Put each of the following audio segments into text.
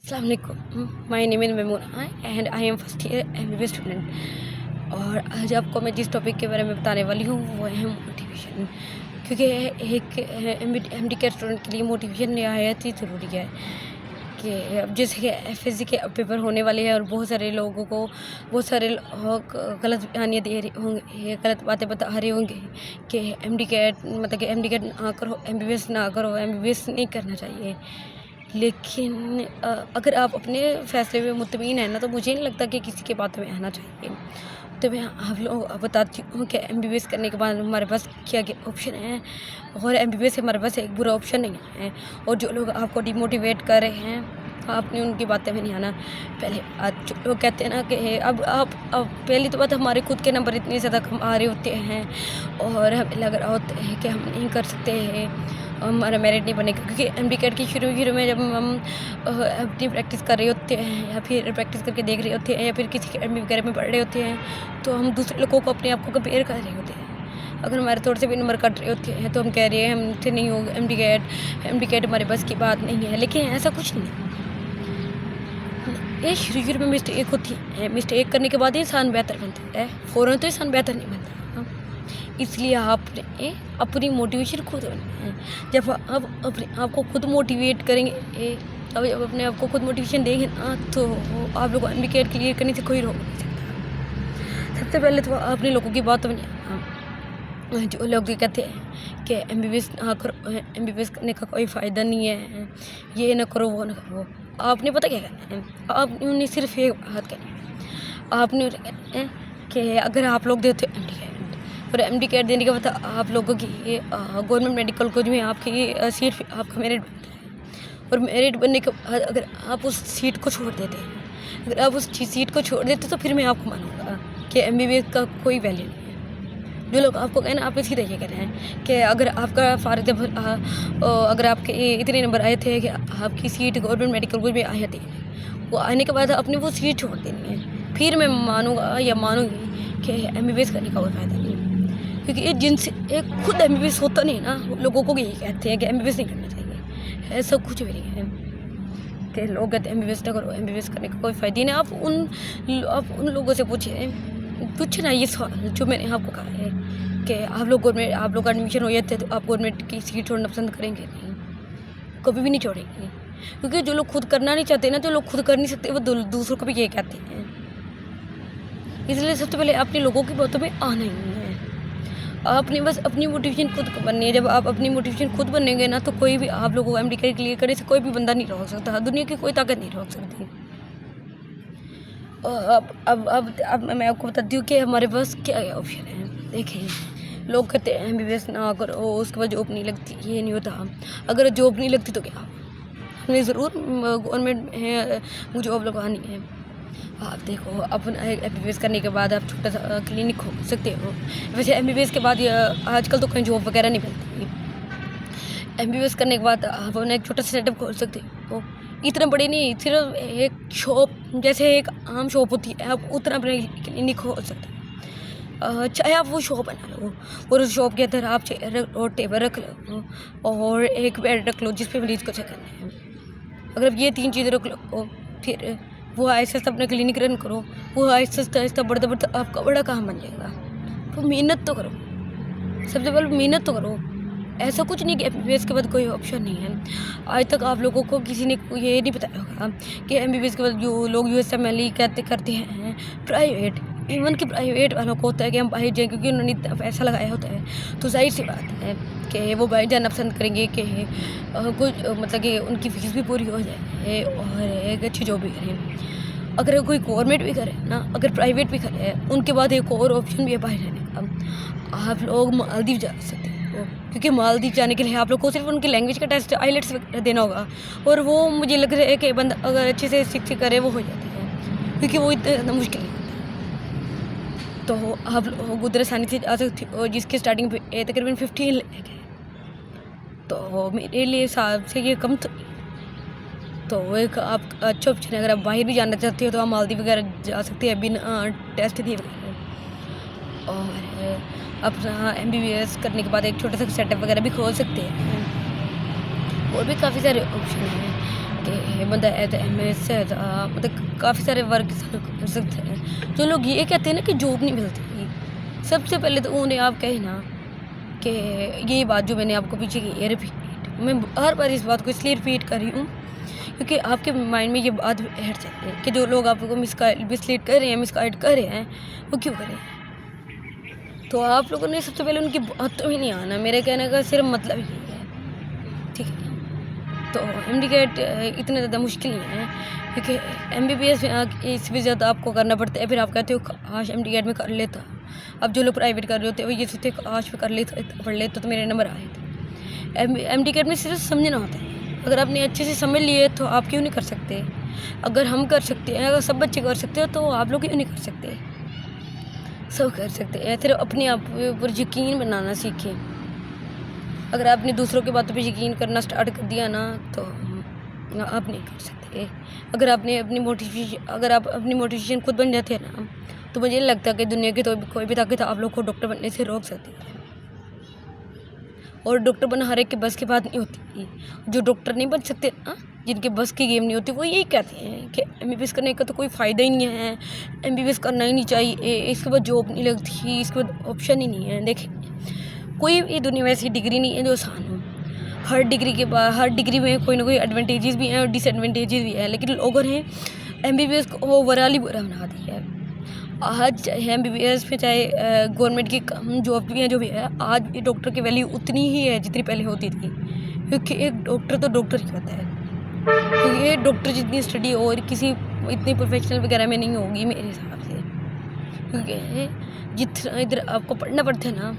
अस्सलाम वालेकुम, my name is Maimoona and I am first year MBBS student. और आज आपको मैं जिस टॉपिक के बारे में बताने वाली हूँ वो है मोटिवेशन। क्योंकि एक एमडी के स्टूडेंट के लिए मोटिवेशन नहायत ही ज़रूरी है कि अब जैसे कि एफएससी के पेपर होने वाले हैं और बहुत सारे लोगों को बहुत सारे लोग गलत बयानियाँ दे रहे होंगे, गलत बातें बता रहे होंगे कि एमडी कैट मतलब कि एमडी कैट ना करो, एमबीबीएस ना करो, एमबीबीएस नहीं करना चाहिए। लेकिन अगर आप अपने फ़ैसले में मुतमईन हैं ना, तो मुझे नहीं लगता कि किसी की बातों में आना चाहिए। तो मैं आप लोगों को बताती हूँ कि एमबीबीएस करने के बाद हमारे पास क्या-क्या ऑप्शन हैं और एमबीबीएस हमारे पास एक बुरा ऑप्शन नहीं है। और जो लोग आपको डिमोटिवेट कर रहे हैं, आपने उनकी बातें में नहीं आना। पहले जो लोग कहते हैं ना कि अब पहली तो बात, हमारे खुद के नंबर इतने ज़्यादा कम आ रहे होते हैं और हमें लग रहा होता है कि हम नहीं कर सकते हैं, हमारा मेरिट नहीं बनेगा। क्योंकि एमडी कैट की शुरू में जब हम अपनी प्रैक्टिस कर रहे होते हैं या फिर प्रैक्टिस करके देख रहे होते हैं या फिर किसी अकेडमी वगैरह में पढ़ रहे होते हैं, तो हम दूसरे लोगों को अपने आप को कंपेयर कर रहे होते हैं। अगर हमारे थोड़े से भी नंबर कट रहे होते हैं तो हम कह रहे हैं हमसे नहीं होगा एमडी कैट हमारे बस की बात नहीं है। लेकिन ऐसा कुछ नहीं है। ये शुरू में मिस्टेक होती है, मिस्टेक करने के बाद इंसान बेहतर बनता है, फ़ौरन तो इंसान बेहतर नहीं बनता। इसलिए आपने अपनी मोटिवेशन खुद बनना है। जब आप अपने आप को खुद मोटिवेट करेंगे, अब जब अपने आप को खुद मोटिवेशन देंगे ना, तो आप लोग को एमडी कैट क्लियर करने से कोई रोक नहीं सकता। सबसे पहले तो अपने लोगों की बातों में जो लोग ये कहते हैं कि एमबीबीएस ना करो, एमबीबीएस करने का कोई फ़ायदा नहीं है, ये ना करो वो ना करो। आपने पता क्या करना है, आपने उन्हें सिर्फ एक बात करनी है। आपने उन्हें कहना है कि अगर आप लोग देते हो एमडी कैट और एमडी कैट देने के बाद आप लोगों की गवर्नमेंट मेडिकल कॉलेज में आपकी सीट आपका मेरिट बनता है। और मेरिट बनने के बाद अगर आप उस सीट को छोड़ देते हैं, अगर आप उस सीट को छोड़ देते तो फिर मैं आपको मानूंगा कि एमबीबीएस का कोई वैल्यू नहीं है। जो लोग आपको कहना, आप सीधे ये कह रहे हैं कि अगर आपका फ़ार्ज अगर आपके इतने नंबर आए थे कि आपकी सीट गवर्नमेंट मेडिकल कॉलेज में आई थी, वो आने के बाद आपने वो सीट छोड़ देनी है, फिर मैं मानूंगा या मानूंगी कि एमबीबीएस करने का कोई फ़ायदा नहीं है। क्योंकि ये जिनसे एक खुद एमबीबीएस होता नहीं ना, वो लोगों को यही कहते हैं कि एमबीबीएस नहीं करना चाहिए। ऐसा कुछ भी नहीं है कि लोग कहते हैं एमबीबीएस ना करो, एमबीबीएस करने का कोई फ़ायदा नहीं है। आप उन लोगों से पूछे ना ये सवाल जो मैंने आपको कहा है कि आप लोग एडमिशन हो जाते तो आप गवर्नमेंट की सीट छोड़ना पसंद करेंगे? नहीं, कभी भी नहीं छोड़ेंगे। क्योंकि जो लोग खुद करना नहीं चाहते ना, जो लोग खुद कर नहीं सकते, वो दूसरों को भी ये कहते हैं। इसलिए सबसे पहले अपने लोगों की बातों में आना ही है। आपने बस अपनी मोटिवेशन खुद बननी है। जब आप अपनी मोटिवेशन खुद बनेंगे ना, तो कोई भी आप लोगों को एमडी कैट क्लियर करने से कोई भी बंदा नहीं रोक सकता, दुनिया की कोई ताकत नहीं रोक सकती। अब मैं आपको बताती हूँ कि हमारे पास क्या ऑप्शन है। देखिए, लोग कहते हैं एमबीबीएस ना करो, उसके बाद जॉब नहीं लगती, ये नहीं होता। अगर जॉब नहीं लगती तो क्या, हमें ज़रूर गवर्नमेंट है जॉब लगवानी है। आप देखो, अपना एमबीबीएस करने के बाद आप छोटा सा क्लिनिक खोल सकते हो। वैसे एमबीबीएस के बाद आजकल तो कहीं जॉब वगैरह नहीं मिलती। एमबीबीएस करने के बाद आप अपना एक छोटा सा सेटअप खोल सकते हो। इतना बड़े नहीं, सिर्फ एक शॉप, जैसे एक आम शॉप होती है, आप उतना अपने क्लिनिक खोल सकते हो। चाहे आप वो शॉप बना लो और उस शॉप के अंदर आप चेयर और टेबल रख लो और एक बेड रख लो जिस पे मरीज़ को चेक करना है। अगर आप ये 3 चीज़ें रख लो, फिर वो आहिस्ता अपना क्लिनिक रन करो, वो आहिस्ता बढ़ता बढ़ता आपका बड़ा काम बन जाएगा। तो मेहनत तो करो, सबसे पहले मेहनत तो करो। ऐसा कुछ नहीं कि एमबीबीएस के बाद कोई ऑप्शन नहीं है। आज तक आप लोगों को किसी ने ये नहीं बताया होगा कि एमबीबीएस के बाद जो लोग यूएसएमएल करते हैं प्राइवेट, इवन कि प्राइवेट वालों को होता है कि हम बाहर जाएँ, क्योंकि उन्होंने इतना पैसा लगाया होता है। तो जाहिर सी बात है कि वो बाहर जाना पसंद करेंगे कि कुछ मतलब कि उनकी फीस भी पूरी हो जाए और एक अच्छी जॉब भी करें। अगर कोई गवर्नमेंट भी करे ना, अगर प्राइवेट भी करे, उनके बाद एक और ऑप्शन भी है बाहर रहने का। आप लोग मालदीव जा सकते हो, क्योंकि मालदीव जाने के लिए आप लोग को सिर्फ उनकी लैंग्वेज का टेस्ट आइलेट्स देना होगा, और वो मुझे लग रहा है कि बंदा अगर अच्छे से सीख करे वो हो जाती है, क्योंकि वो इतना मुश्किल नहीं होता। तो आप लोग उधर आसानी से जा सकते हो, जिसकी स्टार्टिंग पे तकरीबन 15 लाख है। तो मेरे लिए हिसाब से ये कम तो एक आप अच्छा ऑप्शन है। अगर आप बाहर भी जाना चाहते हो तो आप मालदीव वगैरह जा सकते हैं बिना टेस्ट दिए वगैरह। और अपना एमबीबीएस करने के बाद एक छोटा सा सेटअप वगैरह भी खोल सकते हैं। और भी काफ़ी सारे ऑप्शन हैं। कि बंदा MS है मतलब काफ़ी सारे वर्क कर सकते हैं। जो लोग ये कहते हैं ना कि जॉब नहीं मिलती, सबसे पहले तो उन्हें आप कहे ना कि यही बात जो मैंने आपको पीछे की है रिपीट, मैं हर बार इस बात को इसलिए रिपीट कर रही हूँ क्योंकि आपके माइंड में ये बात बैठ जाती है कि जो लोग आपको मिसलीड कर रहे हैं, मिसगाइड कर रहे हैं, वो क्यों कर रहे हैं। तो आप लोगों ने सबसे पहले उनकी बातों में नहीं आना। मेरे कहने का सिर्फ मतलब ये है, ठीक है। तो MD कैट इतने ज़्यादा मुश्किल नहीं है क्योंकि MBBS में इससे ज़्यादा आपको करना पड़ता है। फिर आप कहते हो काश MD कैट में कर लेता। अब जो लोग प्राइवेट कर रहे होते हैं वो ये सोचते काश में कर लेता, पढ़ लेता तो मेरे नंबर आए थे। MD कैट में सिर्फ समझना होता है। अगर आपने अच्छे से समझ लिए तो आप क्यों नहीं कर सकते। अगर हम कर सकते हैं, अगर सब बच्चे कर सकते हो तो आप लोग क्यों नहीं कर सकते। सब कर सकते हैं, सिर्फ अपने आप के ऊपर यकीन बनाना सीखें। अगर आपने दूसरों की बातों पे यकीन करना स्टार्ट कर दिया ना तो आप नहीं कर सकते। अगर आप अपनी मोटिवेशन खुद बन जाते हैं ना तो मुझे नहीं लगता कि दुनिया की तो कोई भी ताकत आप लोग को डॉक्टर बनने से रोक सकती है। और डॉक्टर बनना हर एक के बस की बात नहीं होती। जो डॉक्टर नहीं बन सकते ना, जिनके बस की गेम नहीं होती, वो यही कहते हैं कि MBBS करने का तो कोई फ़ायदा ही नहीं है, MBBS करना ही नहीं चाहिए, इसके बाद जॉब नहीं लगती, इसके बाद ऑप्शन ही नहीं है। देखिए, कोई भी दुनिया में ऐसी डिग्री नहीं है जो आसान हो। हर डिग्री में कोई ना कोई एडवांटेजेस भी हैं और डिसएडवांटेजेस भी हैं, लेकिन लोगों ने MBBS को ओवरऑल ही बुरा बना दिया है। आज MBBS में चाहे गवर्नमेंट की कम जॉब भी है जो भी है, आज भी डॉक्टर की वैल्यू उतनी ही है जितनी पहले होती थी, क्योंकि एक डॉक्टर तो डॉक्टर ही होता है। क्योंकि ये डॉक्टर जितनी स्टडी और किसी इतनी प्रोफेशनल वगैरह में नहीं होगी मेरे हिसाब से, क्योंकि जितना इधर आपको पढ़ना पड़ता है ना,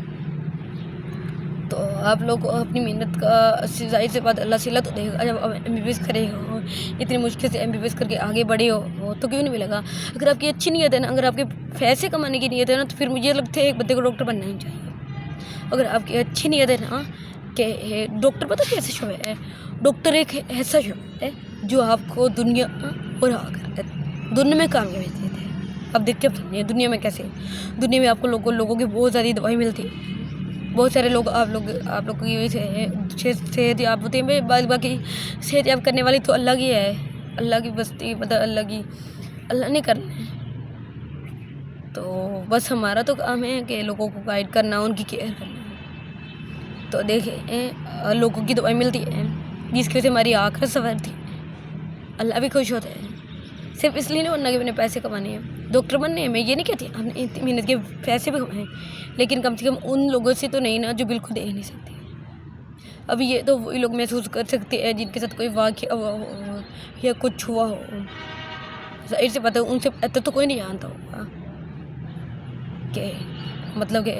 तो आप लोग को अपनी मेहनत का जाहिर सी बात अल्लाह सिला तो देगा। जब आप MBBS करे हो, इतनी मुश्किल से MBBS करके आगे बढ़े हो तो क्यों नहीं मिलेगा। अगर आपकी अच्छी नीयत है ना, अगर आपके पैसे कमाने की नीयत है ना, तो फिर मुझे लगता है एक बंदे को डॉक्टर बनना ही चाहिए। अगर आपकी अच्छी नीयत है ना कि डॉक्टर, पता कैसे शो है, डॉक्टर एक ऐसा शो है जो आपको दुनिया और आखिरत दोनों में कामयाबी देते हैं। अब देखते हैं दुनिया में कैसे, दुनिया में आपको लोगों की बहुत ज़्यादा दवाई मिलती है। बहुत सारे लोग आप लोग की सेहत याब होती है। बाकी सेहत याब करने वाली तो अल्लाह की है, अल्लाह की बस्ती, मतलब अल्लाह ने करना है। तो बस हमारा तो काम है कि लोगों को गाइड करना, उनकी केयर करना। तो देखिए, लोगों की दवाई मिलती है जिसकी वजह से हमारी आखिरत संवरती है। अल्लाह भी खुश होता है। सिर्फ इसलिए नहीं बनना कि मैंने पैसे कमाने हैं। डॉक्टर बनने हैं, मैं ये नहीं कहती हमने इतनी मेहनत के पैसे भी कमाए, लेकिन कम से कम उन लोगों से तो नहीं ना जो बिल्कुल दे ही नहीं सकते। अब ये तो वही लोग महसूस कर सकते हैं जिनके साथ कोई वाक़या हुआ हो या कुछ हुआ हो। ज़ाहिर सी बात है उनसे बेहतर तो कोई नहीं जानता होगा कि मतलब कि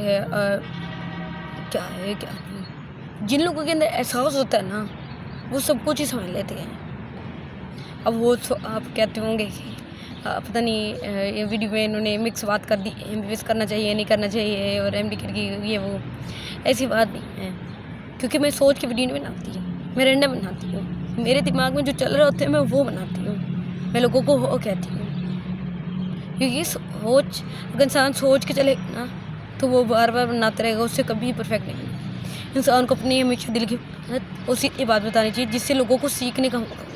क्या है क्या नहीं। जिन लोगों के अंदर एहसास होता है ना, वो सब कुछ ही समझ लेते हैं। अब वो तो आप कहते होंगे कि पता नहीं ये वीडियो में इन्होंने मिक्स बात कर दी, MBBS करना चाहिए नहीं करना चाहिए और MD की ये वो, ऐसी बात नहीं है। क्योंकि मैं सोच के वीडियो नहीं बनाती हूँ, मैं रैंडम बनाती हूँ। मेरे दिमाग में जो चल रहा होता है मैं वो बनाती हूँ, मैं लोगों को वो कहती हूँ। क्योंकि सोच, अगर इंसान सोच के चलेगा ना तो वो बार बार बनाता रहेगा, उससे कभी परफेक्ट नहीं। इंसान को अपनी हमेशा दिल की उसी बात बतानी चाहिए जिससे लोगों को सीखने का मौका मिले।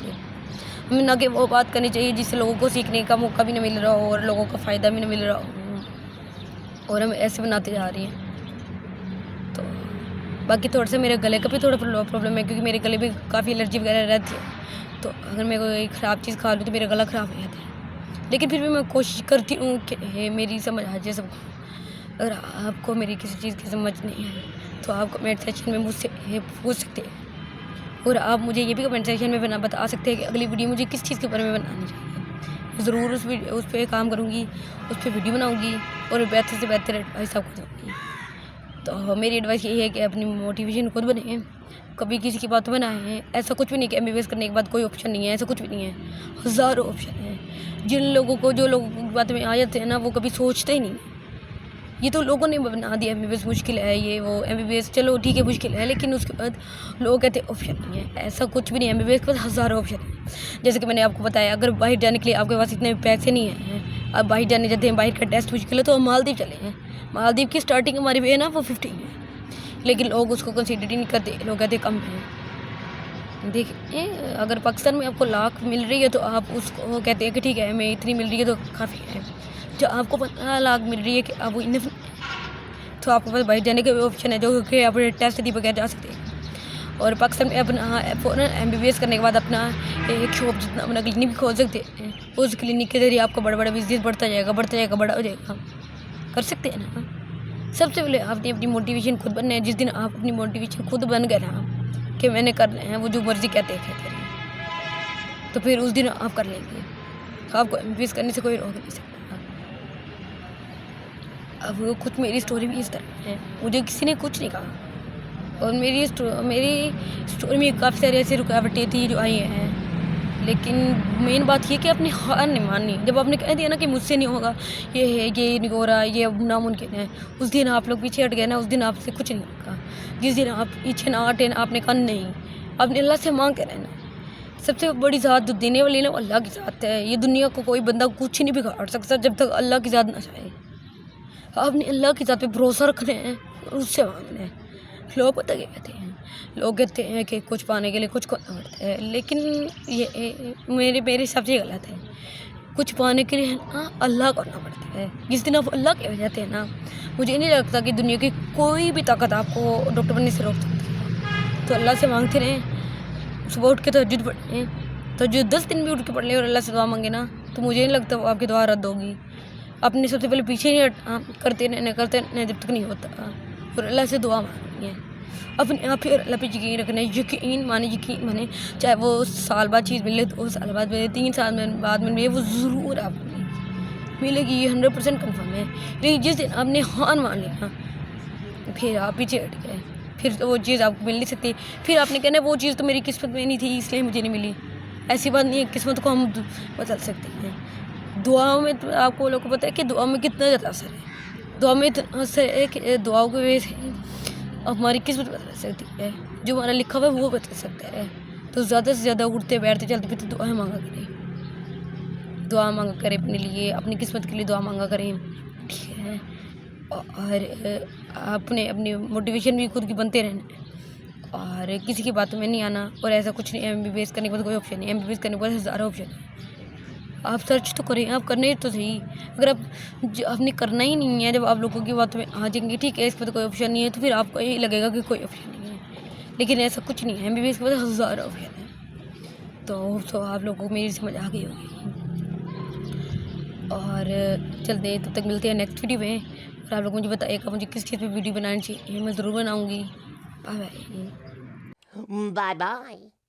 हमें ना कि वो बात करनी चाहिए जिससे लोगों को सीखने का मौका भी ना मिल रहा हो और लोगों का फ़ायदा भी ना मिल रहा हो, और हम ऐसे बनाते जा रही हैं। तो बाकी थोड़ा सा मेरे गले का भी थोड़ा प्रॉब्लम है, क्योंकि मेरे गले में काफ़ी एलर्जी वगैरह रहती है। तो अगर मैं कोई ख़राब चीज़ खा लूँ तो मेरा गला ख़राब हो जाता है। लेकिन फिर भी मैं कोशिश करती हूँ कि मेरी समझ आ जाए सबको। अगर आपको मेरी किसी चीज़ की समझ नहीं है तो आप कमेंट सेक्शन में मुझसे पूछ सकते हैं, और आप मुझे ये भी कमेंट सेक्शन में बता सकते हैं कि अगली वीडियो मुझे किस चीज़ के बारे में बनानी चाहिए। ज़रूर उस पर काम करूँगी, उस पर वीडियो बनाऊँगी और बेहतर से बेहतर एडवाइस आपको दूँगी। तो मेरी एडवाइस यही है कि अपनी मोटिवेशन खुद बने, कभी किसी की बात बनाएं। ऐसा कुछ भी नहीं कि MBBS करने के बाद कोई ऑप्शन नहीं है, ऐसा कुछ भी नहीं है, हज़ारों ऑप्शन हैं। जो लोगों की बात में आ जाते हैं ना, वो कभी सोचते ही नहीं। ये तो लोगों ने बना दिया MBBS मुश्किल है, ये वो। MBBS चलो ठीक है मुश्किल है, लेकिन उसके बाद लोग कहते हैं ऑप्शन नहीं है। ऐसा कुछ भी नहीं है, MBBS के पास हज़ारों ऑप्शन है। जैसे कि मैंने आपको बताया, अगर बाहर जाने के लिए आपके पास इतने पैसे नहीं हैं, अब बाहर जाने जाते हैं, बाहर का टेस्ट मुश्किल है, तो हम मालदीव चले हैं। मालदीव की स्टार्टिंग हमारी है ना वो 15 है, लेकिन लोग उसको कंसिडर ही नहीं करते, लोग कहते कम है। देखिए, अगर पाकिस्तान में आपको लाख मिल रही है तो आप उसको कहते हैं कि ठीक है, हमें इतनी मिल रही है तो काफ़ी है। जो आपको 15 लाख मिल रही है कि आप वो इनफ, तो आपके पास बाहर जाने का भी ऑप्शन है, जो कि आप टेस्ट दिए बगैर जा सकते हैं। और पाकिस्तान में अपना फ़ौरन MBBS करने के बाद अपना एक शॉप जितना अपना क्लिनिक भी खोल सकते हैं। उस क्लिनिक के ज़रिए आपका बड़ा बिज़नेस बढ़ता जाएगा, बड़ा हो जाएगा। कर सकते हैं ना। सबसे पहले आपने अपनी मोटिवेशन खुद बनना है। जिस दिन आप अपनी मोटिवेशन खुद बन गए ना कि मैंने करना है, वो जो मर्ज़ी कहते रहे, तो फिर उस दिन आप कर लेंगे। आपको MBBS करने से कोई रोक नहीं सकता। अब कुछ मेरी स्टोरी भी इस तरह है, मुझे किसी ने कुछ नहीं कहा और मेरी स्टोरी में काफ़ी सारी ऐसी रुकावटें थी जो आई हैं, लेकिन मेन बात ये कि आपने हार नहीं मानी। जब आपने कह दिया ना कि मुझसे नहीं होगा, ये नहीं हो रहा, ये अब नामुमकिन है, उस दिन आप लोग पीछे हट गए ना, उस दिन आपसे कुछ नहीं होगा। जिस दिन आप पीछे ना हटे ना, आपने कहा नहीं, आपने अल्लाह से मांग के रहना। सबसे बड़ी ज़ात जो देने वाली ना, वो अल्लाह की ज़ात है। ये दुनिया को कोई बंदा कुछ नहीं बिगाड़ सकता जब तक अल्लाह की ज़ात ना चाहे। आपने अल्लाह की ज़ात पे भरोसा रखना है और उससे मांगना है। लोग पता क्या कहते हैं, लोग कहते हैं कि कुछ पाने के लिए कुछ करना पड़ता है, लेकिन ये मेरे हिसाब से ये गलत है। कुछ पाने के लिए ना अल्लाह करना पड़ता है। जिस दिन आप अल्लाह के हो जाते हैं ना, मुझे नहीं लगता कि दुनिया की कोई भी ताकत आपको डॉक्टर बनने से रोक सकती है। तो अल्लाह से मांगते रहें, सुबह उठ के तहज्जुद पढ़ें, तहज्जुद 10 दिन भी उठ के पढ़ लें और अल्लाह से दुआ मांगे ना, तो मुझे नहीं लगता वो आपकी दुआ रद्द होगी। अपने सबसे पहले पीछे नहीं हटना, करते रहना जब तक नहीं होता, और अल्लाह से दुआ मांगनी है। अपने आप ही अल्लाह पे यकीन रखना है। यकीन माने, चाहे वो साल बाद चीज़ मिले, 2 साल बाद मिले, 3 साल बाद मिले, वो ज़रूर आपको मिलेगी, ये 100% कन्फर्म है। लेकिन जिस दिन आपने हार मान ली ना, फिर आप पीछे हट गए, फिर तो वो चीज़ आपको मिल नहीं सकती। फिर आपने कहना वो चीज़ तो मेरी किस्मत में नहीं थी, इसलिए मुझे नहीं मिली। ऐसी बात नहीं है, किस्मत को हम बदल सकते हैं। दुआओं में तो आपको लोगों को पता है कि दुआ में कितना ज़्यादा असर है। दुआ में इतना असर है कि दुआओं की वजह से हमारी किस्मत बदल सकती है। जो हमारा लिखा हुआ है वो बदल सकता है। तो ज़्यादा से ज़्यादा उठते बैठते चलते फिरते दुआएं मांगा करें, दुआ मांगा करें अपने लिए, अपनी किस्मत के लिए दुआ मांगा करें, ठीक है। और अपनी मोटिवेशन भी खुद की बनते रहना और किसी की बातों में नहीं आना। और ऐसा कुछ नहीं है, MBBS करने के बाद कोई ऑप्शन नहीं है। MBBS करने के बाद हज़ारों ऑप्शन है। आप सर्च तो करें, आप करने तो सही। अगर आपने करना ही नहीं है, जब आप लोगों की बातों में आ जाएंगे, ठीक है, इस पर तो कोई ऑप्शन नहीं है, तो फिर आपको यही लगेगा कि कोई ऑप्शन नहीं है। लेकिन ऐसा कुछ नहीं है, MBBS के बाद हज़ारों ऑप्शन है। तो आप लोगों को मेरी समझ आ गई होगी। और चलते तब तक मिलते हैं नेक्स्ट वीडियो में। और आप लोग मुझे बताइएगा मुझे किस चीज़ पर वीडियो बनानी चाहिए, मैं ज़रूर बनाऊँगी। Bye bye. Bye bye.